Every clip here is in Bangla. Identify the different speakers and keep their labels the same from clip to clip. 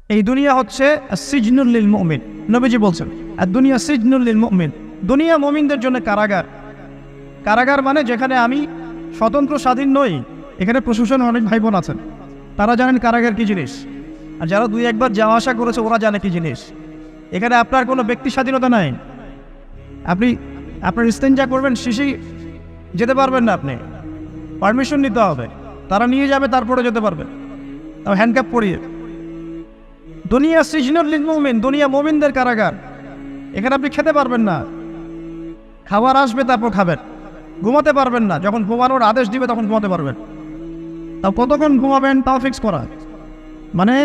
Speaker 1: এই দুনিয়া হচ্ছে সিজনুল লিল মুমিন। নবীজি বলছেন আর দুনিয়া সিজনুল লিল মুমিন, দুনিয়া মুমিনদের জন্য কারাগার। কারাগার মানে যেখানে আমি স্বতন্ত্র স্বাধীন নই। এখানে প্রশাসন অনেক ভাই বোন আছেন, তারা জানেন কারাগার কি জিনিস, আর যারা দুই একবার যাওয়া আসা করেছে ওরা জানে কি জিনিস। এখানে আপনার কোনো ব্যক্তি স্বাধীনতা নাই। আপনি আপনার ইস্তেঞ্জা করবেন, শিশি যেতে পারবেন না, আপনি পারমিশন নিতে হবে, তারা নিয়ে যাবে তারপরে যেতে পারবে, তাও হ্যান্ডকাপ পরিয়ে। দুনিয়া সিজনুল লিল মুমিন, দুনিয়া মুমিনদের কারাগার। এখানে আপনি খেতে পারবেন না, খাবার আসবে তারপর খাবেন। ঘুমাতে পারবেন না, যখন ঘুমানোর আদেশ দিবে তখন ঘুমাতে পারবেন। তাও কতক্ষণ ঘুমাবেন তাও ফিক্স করা। মানে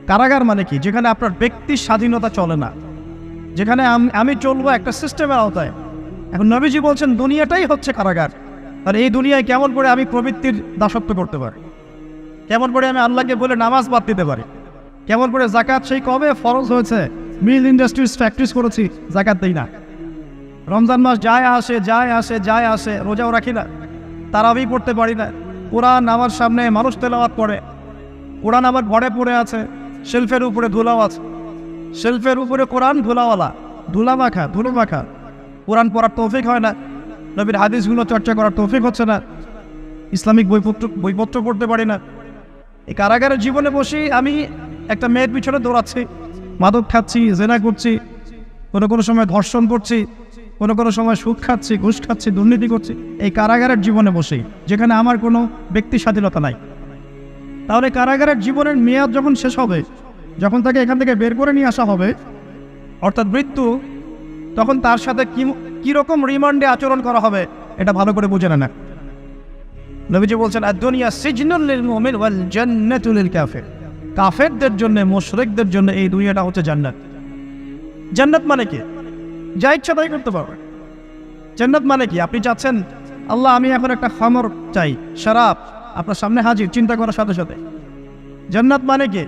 Speaker 1: কারাগার মানে কি? যেখানে আপনার ব্যক্তির স্বাধীনতা চলে না, যেখানে আমি চলবো একটা সিস্টেমের আওতায়। এখন নবীজি বলছেন দুনিয়াটাই হচ্ছে কারাগার। আর এই দুনিয়ায় কেমন করে আমি প্রবৃত্তির দাসত্ব করতে পারি, কেমন করে আমি আল্লাহকে বলে নামাজ বাদ দিতে পারি, কেমন করে জাকাত সেই কবে ফরজ হয়েছে, মিল ইন্ডাস্ট্রিজ ফ্যাক্টরিজ করেছি, জাকাত দিই না। রমজান মাস যায় আসে, রোজাও রাখি না, তারাবি পড়তে পারি না। কোরআন আমার সামনে মানুষ তেলাওয়াত করে, কোরআন আমার ঘরে পড়ে আছে, শেলফের উপরে ধুলাও আছে, শেলফের উপরে কোরআন ধুলাওয়ালা, ধুলো মাখা। কোরআন পড়ার তৌফিক হয় না, নবীর হাদিসগুলো চর্চা করার তৌফিক হচ্ছে না, ইসলামিক বইপত্র পড়তে পারি না। এই কারাগারের জীবনে বসে আমি একটা মেয়ের পিছনে দৌড়াচ্ছি, মাদক খাচ্ছি, জেনা করছি, কোনো সময় ধর্ষণ করছি, কোনো সময় সুদ খাচ্ছি, ঘুষ খাচ্ছি, দুর্নীতি করছি, এই কারাগারের জীবনে বসেই, যেখানে আমার কোনো ব্যক্তি স্বাধীনতা নাই। তাহলে কারাগারের জীবনের মেয়াদ যখন শেষ হবে, যখন তাকে এখান থেকে বের করে নিয়ে আসা হবে, অর্থাৎ মৃত্যু, তখন তার সাথে কীরকম রিমান্ডে আচরণ করা হবে এটা ভালো করে বুঝে না। নবীজি বলছেন আদ-দুনিয়া সিজনুল লিল মুমিন ওয়াল জান্নাতু লিল কাফির। কাফেরদের জন্য, মুশরিকদের জন্য এই দুনিয়াটা হচ্ছে জান্নাত। জান্নাত মানে কি? যা ইচ্ছা তাই করতে পারবে। জান্নাত মানে কি? আপনি চাচ্ছেন আল্লাহ আমি এখন একটা খামর চাই, শরাব আপনার সামনে হাজির, চিন্তা করার সাথে সাথে। জান্নাত মানে কি?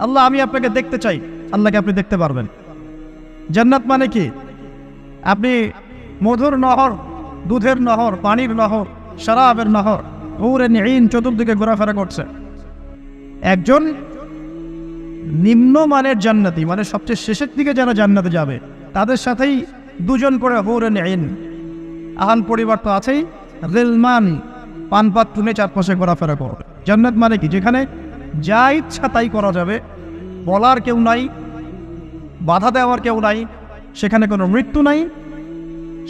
Speaker 1: আল্লাহ আমি আপনাকে দেখতে চাই, আল্লাহকে আপনি দেখতে পারবেন। জান্নাত মানে কি? আপনি মধুর নহর, দুধের নহর, পানির নহর, শরাবের নহর, হুরুন ঈন চতুর্দিকে ঘোরাফেরা করছে। একজন নিম্নমানের জান্নাতি, মানে সবচেয়ে শেষের দিকে যারা জান্নাতে যাবে, তাদের সাথেই দুজন করে হুরুন ঈন, আহান পরিবার তো আছেই, গিলমান পানপাত টুনে চারপাশে ঘোরাফেরা করবে। জান্নাত মানে কি? যেখানে যা ইচ্ছা তাই করা যাবে, বলার কেউ নাই, বাধা দেওয়ার কেউ নাই, সেখানে কোনো মৃত্যু নাই,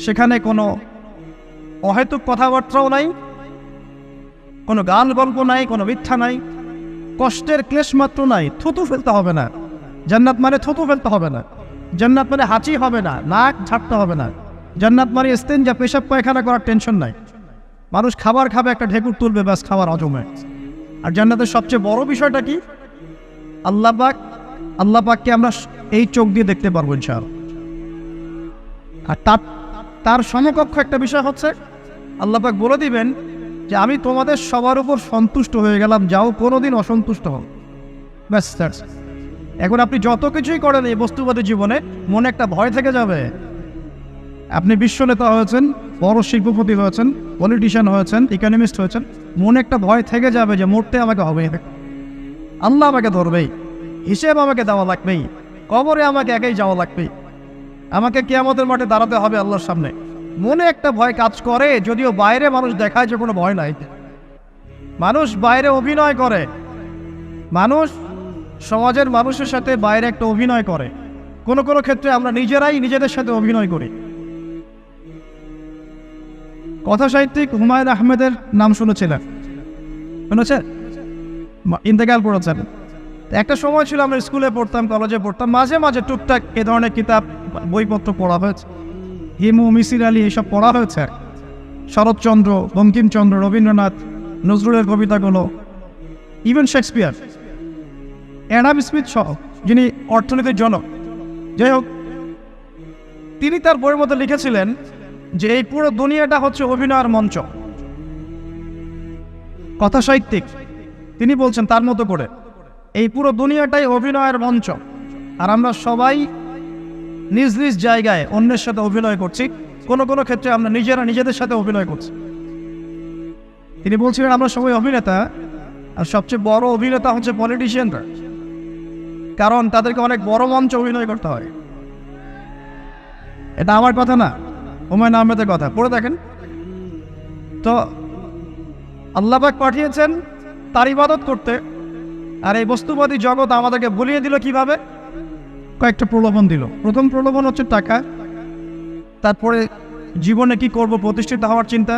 Speaker 1: সেখানে কোনো অহেতুক কথাবার্তাও নাই, কোনো গান গল্প নাই, কোনো মিথ্যা নাই, কষ্টের ক্লেশ মাত্র নাই, থুতু ফেলতে হবে না। জান্নাত মানে থুতু ফেলতে হবে না, জান্নাত মানে হাঁচি হবে না, নাক ঝাড়তে হবে না, জান্নাত মানে ইস্তেঞ্জা পেশাব পায়খানা করার টেনশন নাই। মানুষ খাবার খাবে, একটা ঢেকুর তুলবে, ব্যাস খাবার হজমে। আর জান্নাতের সবচেয়ে বড় বিষয়টা কি? আল্লাহ পাককে আমরা এই চোখ দিয়ে দেখতে পারবো ইনশাআল্লাহ। আর তার সমকক্ষ একটা বিষয় হচ্ছে আল্লাহ পাক বলে দিবেন যে আমি তোমাদের সবার উপর সন্তুষ্ট হয়ে গেলাম, যাও কোনোদিন অসন্তুষ্ট হও, ব্যাস। এখন আপনি যত কিছুই করেন এই বস্তুবাদী জীবনে, মনে একটা ভয় থেকে যাবে। আপনি বিশ্ব নেতা হয়েছেন, বড় শিল্পপতি হয়েছেন, পলিটিশিয়ান হয়েছেন, ইকোনমিস্ট হয়েছেন, মনে একটা ভয় থেকে যাবে যে মরতে আমাকে হবে, আল্লাহ আমাকে ধরবেই, হিসেব আমাকে দেওয়া লাগবেই, কবরে আমাকে একাই যাওয়া লাগবেই, আমাকে কিয়ামতের মাঠে দাঁড়াতে হবে আল্লাহর সামনে। মনে একটা ভয় কাজ করে, যদিও বাইরে মানুষ দেখায় যে কোনো ভয় নাই। মানুষ বাইরে অভিনয় করে, মানুষ সমাজের মানুষের সাথে বাইরে একটা অভিনয় করে। কোনো ক্ষেত্রে আমরা নিজেরাই নিজেদের সাথে অভিনয় করি। কথা সাহিত্যিক হুমায়ুন আহমেদের নাম শুনেছেন? ইন্তেকাল করেছেন। একটা সময় ছিল আমরা স্কুলে পড়তাম, কলেজে পড়তাম, মাঝে মাঝে টুকটাক এ ধরনের কিতাব বইপত্র পড়া হয়েছে, হিমু, মিসির আলী এইসব পড়া হয়েছে। শরৎচন্দ্র, বঙ্কিমচন্দ্র, রবীন্দ্রনাথ, নজরুলের কবিতাগুলো, ইভেন শেক্সপিয়ার, অ্যাডাম স্মিথ সহ, যিনি অর্থনীতির জনক। যাই হোক, তিনি তার বইয়ের মধ্যে লিখেছিলেন যে এই পুরো দুনিয়াটা হচ্ছে অভিনয়ের মঞ্চ। কথা সাহিত্যিক তিনি বলছেন তার মতো করে এই পুরো দুনিয়াটাই অভিনয়ের মঞ্চ, আর আমরা সবাই নিজ নিজ জায়গায় অন্যের সাথে অভিনয় করছি। কোনো ক্ষেত্রে আমরা নিজেরা নিজেদের সাথে অভিনয় করছি। তিনি বলছিলেন আমরা সবাই অভিনেতা, আর সবচেয়ে বড় অভিনেতা হচ্ছে পলিটিশিয়ানরা। কারণ তাদেরকে অনেক বড় মঞ্চে অভিনয় করতে হয়। এটা আমার কথা না, হুমায়ুন আহমেদের কথা, পড়ে দেখেন। তো আল্লাহ পাক পাঠিয়েছেন তার ইবাদত করতে, আর এই বস্তুবাদী জগৎ আমাদেরকে ভুলিয়ে দিল কিভাবে? কয়েকটা প্রলোভন দিল। প্রথম প্রলোভন হচ্ছে টাকা, তারপরে জীবনে কি করব প্রতিষ্ঠিত হওয়ার চিন্তা,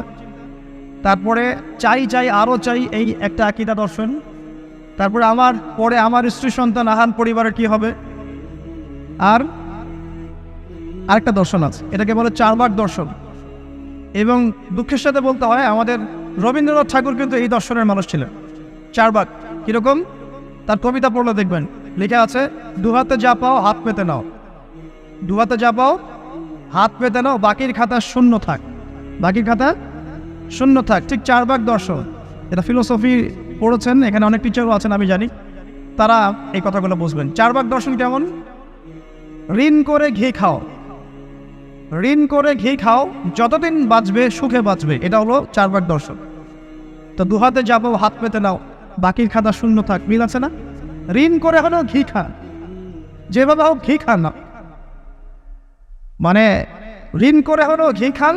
Speaker 1: তারপরে চাই চাই আরও চাই এই একটা আকীদা দর্শন, তারপরে আমার স্ত্রী সন্তান আহান পরিবারের কি হবে, আর আরেকটা দর্শন আছে, এটাকে বলে চারবাক দর্শন। এবং দুঃখের সাথে বলতে হয় আমাদের রবীন্দ্রনাথ ঠাকুর কিন্তু এই দর্শনের মানুষ ছিলেন। চারবাক কীরকম? তার কবিতা পড়লে দেখবেন লেখা আছে, দুহাতে যা পাও হাত পেতে নাও, দুহাতে যা পাও হাত পেতে নাও, বাকির খাতা শূন্য থাক, বাকির খাতা শূন্য থাক। ঠিক চারবাক দর্শন, এটা ফিলোসফি পড়েছেন, এখানে অনেক টিচারও আছেন আমি জানি, তারা এই কথাগুলো বুঝবেন। চারবাক দর্শন কেমন? ঋণ করে ঘি খাও, ঋণ করে ঘি খাও, যতদিন বাঁচবে সুখে বাঁচবে, এটা হলো চারবাক দর্শন। তো দুহাতে যাবো হাত পেতে নাও, বাকির খাতা শূন্য থাক, মিল আছে না? ঋণ করে হলো ঘি খা, যেভাবে হোক ঘি খান না, মানে ঋণ করে হলো ঘি খান,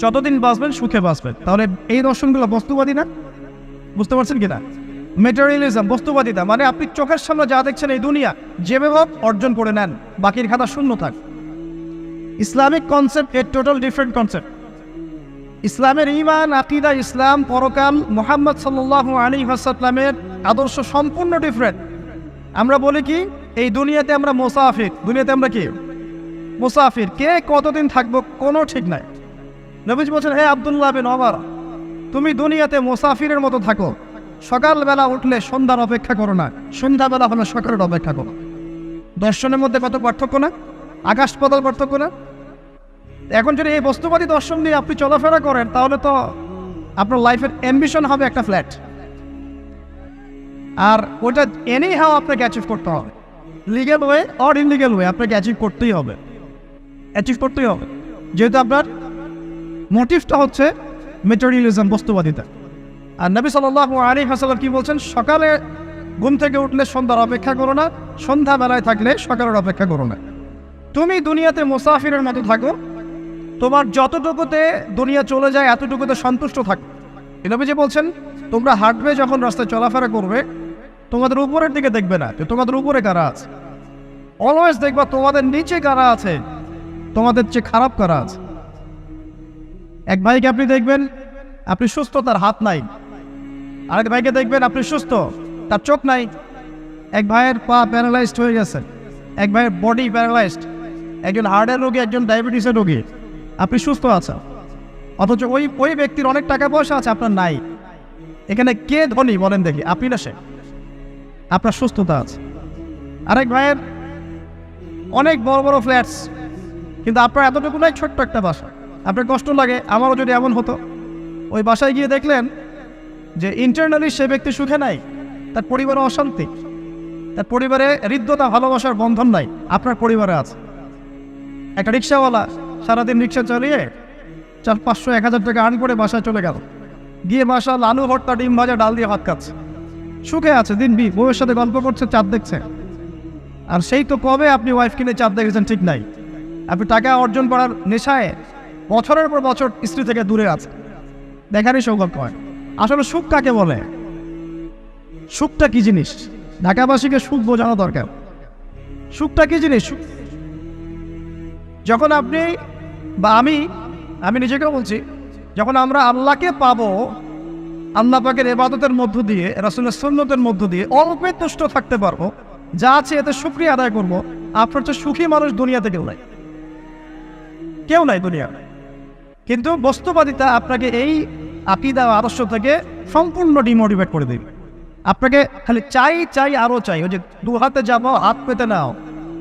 Speaker 1: যতদিন বাঁচবেন সুখে বাঁচবেন। তাহলে এই দর্শনগুলো বস্তুবাদী না? বুঝতে পারছেন কিনা? মেটেরিয়ালিজম, বস্তুবাদিতা, মানে আপনি চোখের সামনে যা দেখছেন এই দুনিয়া, যেভাবে হোক অর্জন করে নেন, বাকির খাতা শূন্য থাক। ইসলামিক কনসেপ্ট এর টোটাল ডিফারেন্ট কনসেপ্ট। ইসলামের ঈমান, আকীদা, ইসলাম, পরকাল, মুহাম্মদ সাল্লাল্লাহু আলাইহি ওয়াসাল্লামের আদর্শ সম্পূর্ণ ডিফারেন্ট। আমরা বলি কি, এই দুনিয়াতে আমরা মুসাফির, দুনিয়াতে আমরা কি মুসাফির, কে কতদিন থাকবো কোনো ঠিক নাই। নবীজি বলছেন, হে আব্দুল্লাহ বিন ওমর, তুমি দুনিয়াতে মুসাফিরের মতো থাকো, সকালবেলা উঠলে সন্ধ্যার অপেক্ষা করো না, সন্ধ্যাবেলা হলে সকালের অপেক্ষা করো। দর্শনের মধ্যে কত পার্থক্য না, আকাশ পাতাল পার্থক্য না? এখন যদি এই বস্তুবাদী দর্শন নিয়ে আপনি চলাফেরা করেন, তাহলে তো আপনার লাইফের অ্যাম্বিশন হবে একটা ফ্ল্যাট, আর ওটা এনি হাও আপনাকে অ্যাচিভ করতে হবে, legal way or illegal way, আপনাকে অ্যাচিভ করতেই হবে, অ্যাচিভ করতেই হবে, যেহেতু আপনার মোটিভটা হচ্ছে মেটেরিয়ালিজম, বস্তুবাদিতা। আর নবী সাল্লাল্লাহু আলাইহি ওয়াসাল্লাম কি বলছেন? সকালে ঘুম থেকে উঠলে সন্ধ্যার অপেক্ষা করো না, সন্ধ্যাবেলায় থাকলে সকালের অপেক্ষা করো না। তুমি দুনিয়াতে মুসাফিরের মতো থাকো, তোমার যতটুকুতে দুনিয়া চলে যায় এতটুকুতে সন্তুষ্ট থাকো। নবীজি বলছেন, তোমরা হাঁটবে যখন রাস্তায় চলাফেরা করবে, তোমাদের উপরের দিকে দেখবে না যে তোমাদের উপরে কারা আছে, অলওয়েজ দেখবা তোমাদের নিচে কারা আছে, তোমাদের চেয়ে খারাপ কারা আছে। এক ভাইকে আপনি দেখবেন আপনি সুস্থ, তার হাত নাই। আরেক ভাইকে দেখবেন আপনি সুস্থ, তার চোখ নাই। এক ভাইয়ের পা প্যারালাইজড হয়ে গেছে, এক ভাইয়ের বডি প্যারালাইজড, একজন হার্টের রোগী, একজন ডায়াবেটিসের রোগী, আপনি সুস্থ আছেন, অথচ ওই ব্যক্তির অনেক টাকা পয়সা আছে, আপনার নাই। এখানে কে ধনী বলেন দেখি, আপনি না সে? আপনার সুস্থতা আছে। আরেক ভাইয়ের অনেক বড় বড় ফ্ল্যাটস, কিন্তু আপনার এতটুকু নাই, ছোট্ট একটা বাসা। আপনার কষ্ট লাগে, আমারও যদি এমন হতো। ওই বাসায় গিয়ে দেখলেন যে ইন্টারনালি সে ব্যক্তি সুখে নাই, তার পরিবারে অশান্তি, তার পরিবারে হৃদ্যতা ভালোবাসার বন্ধন নাই, আপনার পরিবারে আছে। একটা রিক্সাওয়ালা সারাদিন রিক্সা চালিয়ে 400-500-1000 টাকা আর্ন করে বাসায় চলে গেল, গিয়ে বাসা আলু ভর্তা, ডিম ভাজা, ডাল দিয়ে ভাত খাচ্ছে, সুখে আছে, দিন বউয়ের সাথে গল্প করছে, চাঁদ দেখছে। আর সেই তো কবে আপনি ওয়াইফ কিনে চাঁদ দেখেছেন ঠিক নাই, আপনি টাকা অর্জন করার নেশায় বছরের পর বছর স্ত্রী থেকে দূরে আছে, দেখারই সৌভাগ্য হয়। আসলে সুখ কাকে বলে? সুখটা কি জিনিস? ঢাকাবাসীকে সুখ বোঝানো দরকার। সুখটা কি জিনিস? যখন আপনি বা আমি নিজেকেও বলছি, যখন আমরা আল্লাহকে পাবো, আল্লাহ পাকের ইবাদতের মধ্য দিয়ে, রাসূলের সুন্নতের মধ্য দিয়ে অল্পে তুষ্ট থাকতে পারবো, যা আছে এতে শুকরিয়া আদায় করবো, আপনার তো সুখী মানুষ দুনিয়াতে কেউ নাই, কেউ নাই দুনিয়া। কিন্তু বস্তুবাদিতা আপনাকে এই আকীদা আদর্শ থেকে সম্পূর্ণ ডিমোটিভেট করে দেবে। আপনাকে খালি চাই আরও চাই, ওই যে দু হাতে যাবো হাত পেতে নাও,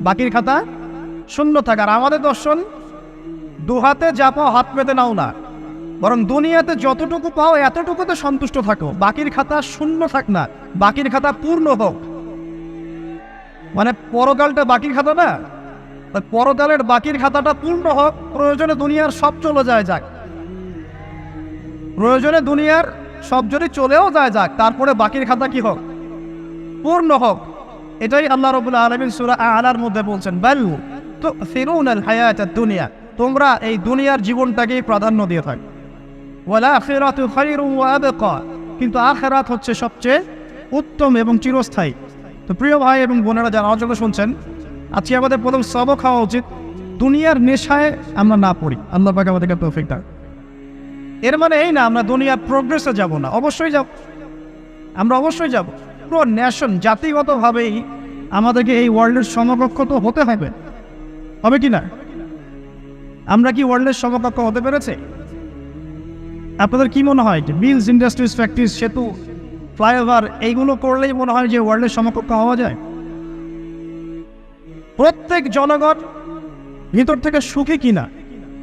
Speaker 1: বাকির খাতা শূন্য থাক। আর আমাদের দর্শন, দু হাতে যা পাও হাত পেতে নাও না, বরং দুনিয়াতে যতটুকু পাও এতটুকুতে সন্তুষ্ট থাকো, বাকির খাতা শূন্য থাক না, বাকির খাতা পূর্ণ হোক। মানে পরকালটা বাকির খাতা না, পরকালের বাকির খাতাটা পূর্ণ হোক। প্রয়োজনে দুনিয়ার সব চলে যাক, প্রয়োজনে দুনিয়ার সব যদি চলেও যাক, তারপরে বাকির খাতা কি হোক? পূর্ণ হোক। এটাই আল্লাহ রাব্বুল আলামিন সূরা আ'লার মধ্যে বলছেন, বাল তু'থিরুনাল হায়াতাদ দুনিয়া, তোমরা এই দুনিয়ার জীবনটাকেই প্রাধান্য দিয়ে থাকো, ওয়াল আখিরাতু খায়রুন ওয়া আবকা, কিন্তু আখিরাত হচ্ছে সবচেয়ে উত্তম এবং চিরস্থায়ী। তো প্রিয় ভাই এবং বোনেরা যারা আলোচনা শুনছেন, আজকে আমাদের প্রথম সবক হওয়া উচিত দুনিয়ার নেশায় আমরা না পড়ি। আল্লাহ পাক আমাদেরকে তৌফিক দান। এর মানে এই না আমরা দুনিয়ার প্রোগ্রেসে যাব না, অবশ্যই যাব, আমরা অবশ্যই যাব। পুরো ন্যাশন জাতিগতভাবেই আমাদেরকে এই ওয়ার্ল্ডের সমকক্ষ তো হতে হবে, হবে কি না? আমরা কি ওয়ার্ল্ডের সমকক্ষ হতে পেরেছে? আপনাদের কি মনে হয় যে মিলস, ইন্ডাস্ট্রিজ, ফ্যাক্টরিজ, সেতু, ফ্লাইওভার এইগুলো করলেই মনে হয় যে ওয়ার্ল্ডের সমকক্ষ হওয়া যায়? প্রত্যেক জনগণ ভিতর থেকে সুখী কিনা,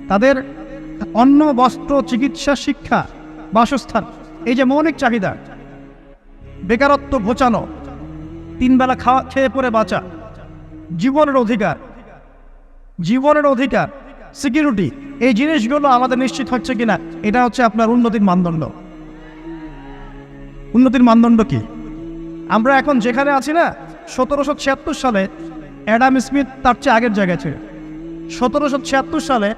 Speaker 1: তাদের অন্ন, বস্ত্র, চিকিৎসা, শিক্ষা, বাসস্থান, এই যে মৌলিক চাহিদা, বেকারত্ব ঘোচানো, 3 বেলা খাওয়া খেয়ে পরে বাঁচা, জীবনের অধিকার, সিকিউরিটি, এই জিনিসগুলো আমাদের নিশ্চিত হচ্ছে কিনা, এটা হচ্ছে আপনার উন্নতির মানদণ্ড। উন্নতির মানদণ্ড কি? আমরা এখন যেখানে আছি না, 1776 সালে অ্যাডাম স্মিথ তার চেয়ে আগের জায়গায় ছিল। 1776 সালে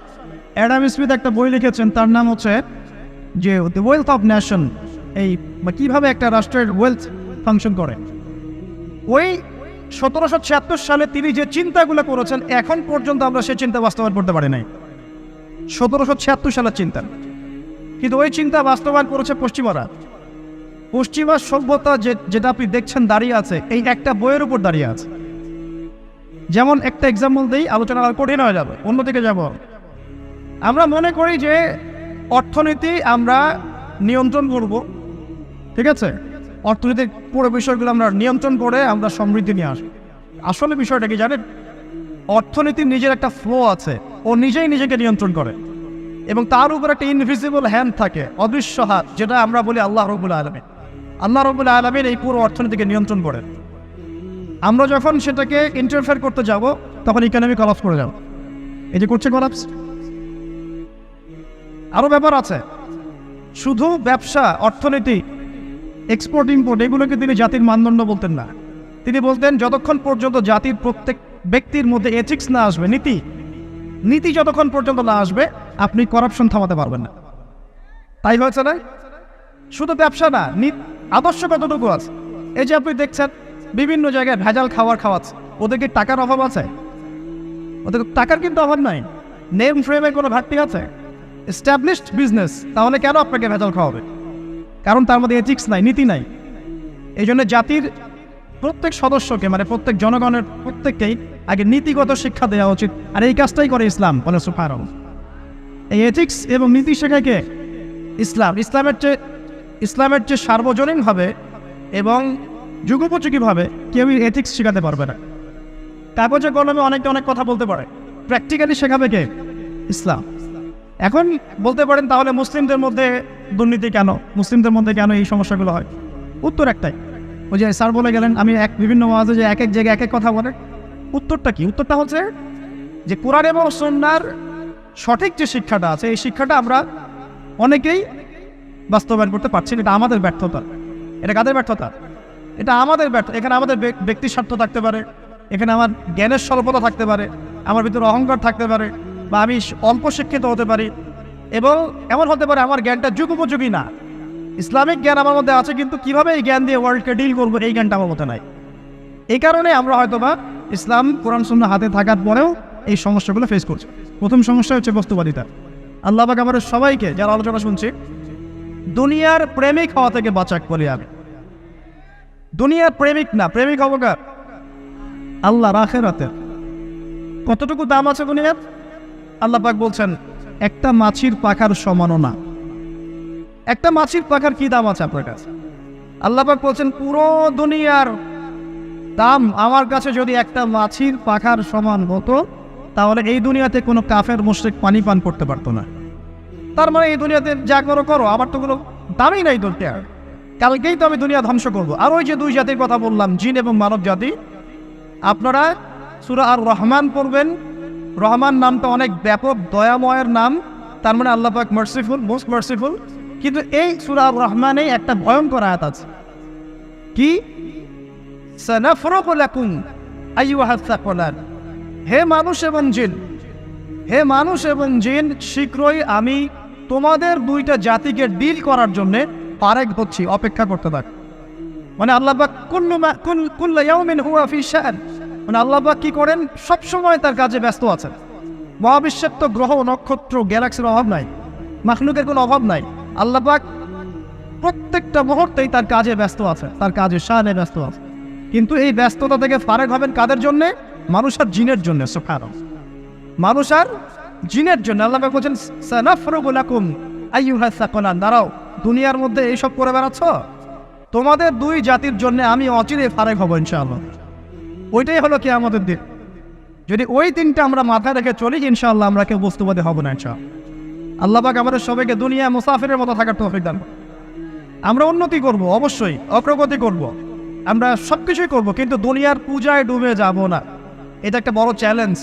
Speaker 1: অ্যাডাম স্মিথ একটা বই লিখেছেন, তার নাম হচ্ছে যে দ্য ওয়েলথ অফ নেশন, এই কিভাবে একটা রাষ্ট্রের ওয়েলথ ফাংশন করে। ওই 1776 সালে তিনি যে চিন্তাগুলো করেছেন, এখন পর্যন্ত আমরা সেই চিন্তা বাস্তবায়ন করতে পারি নাই। 1776 সালের চিন্তা, কিন্তু ওই চিন্তা বাস্তবায়ন করেছে পশ্চিমারা। পশ্চিমা সভ্যতা যেটা আপনি দেখছেন দাঁড়িয়ে আছে, এই একটা বইয়ের উপর দাঁড়িয়ে আছে। যেমন একটা এক্সাম্পল দিই, আলোচনা আর কঠিন হয়ে যাবে, অন্যদিকে যাব। আমরা মনে করি যে অর্থনীতি আমরা নিয়ন্ত্রণ করব, ঠিক আছে, অর্থনীতির পুরো বিষয়গুলো আমরা নিয়ন্ত্রণ করে আমরা সমৃদ্ধি নিয়ে আসবো। আসলে বিষয়টা কি জানেন? অর্থনীতির নিজের একটা ফ্লো আছে, ও নিজেই নিজেকে নিয়ন্ত্রণ করে, এবং তার উপর একটা ইনভিজিবল হ্যান্ড থাকে, অদৃশ্য হাত, যেটা আমরা বলি আল্লাহ রাব্বুল আলামিন। আল্লাহ রাব্বুল আলামিন এই পুরো অর্থনীতিকে নিয়ন্ত্রণ করেন। আমরা যখন সেটাকে ইন্টারফেয়ার করতে যাব, তখন ইকোনমি কলাপস করে যাব। এই যে করছে কলাপস। আরো ব্যাপার আছে, শুধু ব্যবসা, অর্থনীতি, এক্সপোর্ট ইম্পোর্ট, এগুলোকে তিনি জাতির মানদণ্ড বলতেন না। তিনি বলতেন যতক্ষণ পর্যন্ত জাতির প্রত্যেক ব্যক্তির মধ্যে এথিক্স না আসবে, নীতি যতক্ষণ পর্যন্ত না আসবে, আপনি করাপশন থামাতে পারবেন না। তাই হয়েছে না? শুধু ব্যবসা না, আদর্শ কতটুকু আছে? এই যে আপনি দেখছেন বিভিন্ন জায়গায় ভেজাল খাবার খাওয়াচ্ছে, ওদের কি টাকার অভাব আছে? ওদের টাকার কিন্তু অভাব নাই। নেম ফ্রেমের কোনো ঘাটতি আছে? এস্টাবলিশড বিজনেস, তাহলে কেন আপনাকে ভেজাল খাওয়াবে? কারণ তার মধ্যে এথিক্স নাই, নীতি নাই। এই জন্য জাতির প্রত্যেক সদস্যকে, মানে প্রত্যেক জনগণের প্রত্যেককেই আগে নীতিগত শিক্ষা দেওয়া উচিত। আর এই কাজটাই করে ইসলাম। বলে সুবহানাল্লাহ। এই এথিক্স এবং নীতি শেখায় কে? ইসলাম। ইসলামের চেয়ে সার্বজনীনভাবে এবং যুগোপযোগীভাবে কেউ এথিক্স শেখাতে পারবে না। কাগজে কলমে অনেক কথা বলতে পারে, প্র্যাকটিক্যালি শেখাবে কে? ইসলাম। এখন বলতে পারেন তাহলে মুসলিমদের মধ্যে দুর্নীতি কেন, মুসলিমদের মধ্যে কেন এই সমস্যাগুলো হয়? উত্তর একটাই, ওই যে স্যার বলে গেলেন, আমি বিভিন্ন ওয়াজে যে এক এক জায়গায় এক এক কথা বলে। উত্তরটা কি? উত্তরটা হচ্ছে যে কোরআন এবং সুন্নাহর সঠিক যে শিক্ষাটা আছে, এই শিক্ষাটা আমরা অনেকেই বাস্তবায়ন করতে পারছি না। এটা আমাদের ব্যর্থতা। এটা কাদের ব্যর্থতা? এটা আমাদের ব্যর্থতা। এখানে আমাদের ব্যক্তি স্বার্থ থাকতে পারে, এখানে আমার জ্ঞানের স্বল্পতা থাকতে পারে, আমার ভিতরে অহংকার থাকতে পারে, বা আমি অল্প শিক্ষিত হতে পারি, এবং এমন হতে পারে আমার জ্ঞানটা যুগোপযোগী না। ইসলামিক জ্ঞান আমার মধ্যে আছে, কিন্তু কিভাবে এই জ্ঞান দিয়ে ওয়ার্ল্ডকে ডিল করবো, এই জ্ঞানটা আমার মধ্যে নাই। এই কারণে আমরা হয়তোবা ইসলাম, কোরআন সুন্নাহ হাতে থাকার পরেও এই সমস্যাগুলো ফেস করছি। প্রথম সমস্যা হচ্ছে বস্তুবাদিতা। আল্লাহ পাক আমাদের সবাইকে, যারা আলোচনা শুনছি, দুনিয়ার প্রেমিক হওয়া থেকে বাঁচাক বলি আমি। দুনিয়ার প্রেমিক না, প্রেমিক হবো কার? আল্লাহর, আখিরাতের। কতটুকু দাম আছে দুনিয়ার? আল্লাহ পাক বলছেন একটা মাছির পাখার সমানও না। একটা মাছির পাখার কি দাম আছে আপনার কাছে? আল্লাহ পাক বলছেন পুরো দুনিয়ার দাম আমার কাছে যদি একটা মাছির পাখার সমান হতো, তাহলে এই দুনিয়াতে কোনো কাফের মুশরিক পানি পান করতে পারতো না। তার মানে এই দুনিয়াতে যা করো, আমার তো কোনো দামই নাই দুনিয়ার। কালকেই তো আমি দুনিয়া ধ্বংস করবো। আর ওই যে দুই জাতির কথা বললাম, জিন এবং মানব জাতি, আপনারা সূরা আর রহমান পড়বেন। রহমান নামটা অনেক ব্যাপক, দয়াময়ের নাম, তার মানে আল্লাহ পাক মার্সিফুল, মোস্ট মার্সিফুল। কিন্তু এই সূরা আর রহমানে একটা ভয়ঙ্কর আয়াত আছে। কি? সানাফরুগু লাকুম আইয়ুহাস সাকলান। হে মানুষ এবং জিন, হে মানুষ এবং জিন, শীঘ্রই আমি তোমাদের দুইটা জাতিকে ডিল করার জন্য পারেক হচ্ছি, অপেক্ষা করতে থাক। মানে আল্লাহ পাক কুল্লু ইয়াউমিন হুয়া ফি শাআন, মানে আল্লাহ পাক কি করেন, সবসময় তার কাজে ব্যস্ত আছেন। মহাবিশ্বের তো গ্রহ নক্ষত্র গ্যালাক্সির অভাব নাই, মাখলুকের কোনো অভাব নাই। আল্লাহ পাক প্রত্যেকটা মুহূর্তেই তার কাজে ব্যস্ত আছে, তার কাজে শানে ব্যস্ত আছে। কিন্তু এই ব্যস্ততা থেকে ফারেক হবেন কাদের জন্যে? মানুষ আর জিনের জন্য। সুবহানাল্লাহ, মানুষ আর জিনের জন্য। আল্লাহ পাক বলেন সানাফরুগু লাকুম আইয়ুহাস সাকলান। দাঁড়াও, দুনিয়ার মধ্যে এইসব করে বেড়াচ্ছ, তোমাদের দুই জাতির জন্য আমি অচিরে ফারেক হব ইনশাআল্লাহ। ওইটাই হলো কিয়ামতের দিন। যদি ওই দিনটা আমরা মাথায় রেখে চলি, ইনশাআল্লাহ আমরা কেউ বস্তুবাদী হব না ইনশাআল্লাহ। আল্লাহ পাক আমাদের সবাইকে দুনিয়া মুসাফিরের মতো থাকার তৌফিক দান। আমরা উন্নতি করব, অবশ্যই অগ্রগতি করব, আমরা সবকিছুই করব, কিন্তু দুনিয়ার পূজায় ডুবে যাব না। এটা একটা বড় চ্যালেঞ্জ।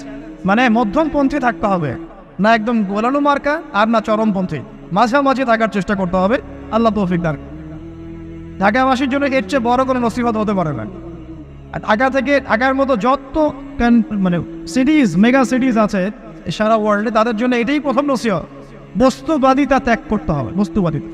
Speaker 1: মানে মধ্যমপন্থী থাকতে হবে, না একদম গোলালু মার্কা আর না চরমপন্থী, মাঝামাঝি থাকার চেষ্টা করতে হবে। আল্লাহ তৌফিক দান। ঢাকাবাসীর জন্য এর চেয়ে বড় কোনো নসিহত হতে পারে না। আর ঢাকার মতো যত মানে সিটিজ, মেগা সিটিজ আছে সারা ওয়ার্ল্ডে, তাদের জন্য এটাই প্রথম নসিহত, বস্তুবাদিতা ত্যাগ করতে হবে। বস্তুবাদিতা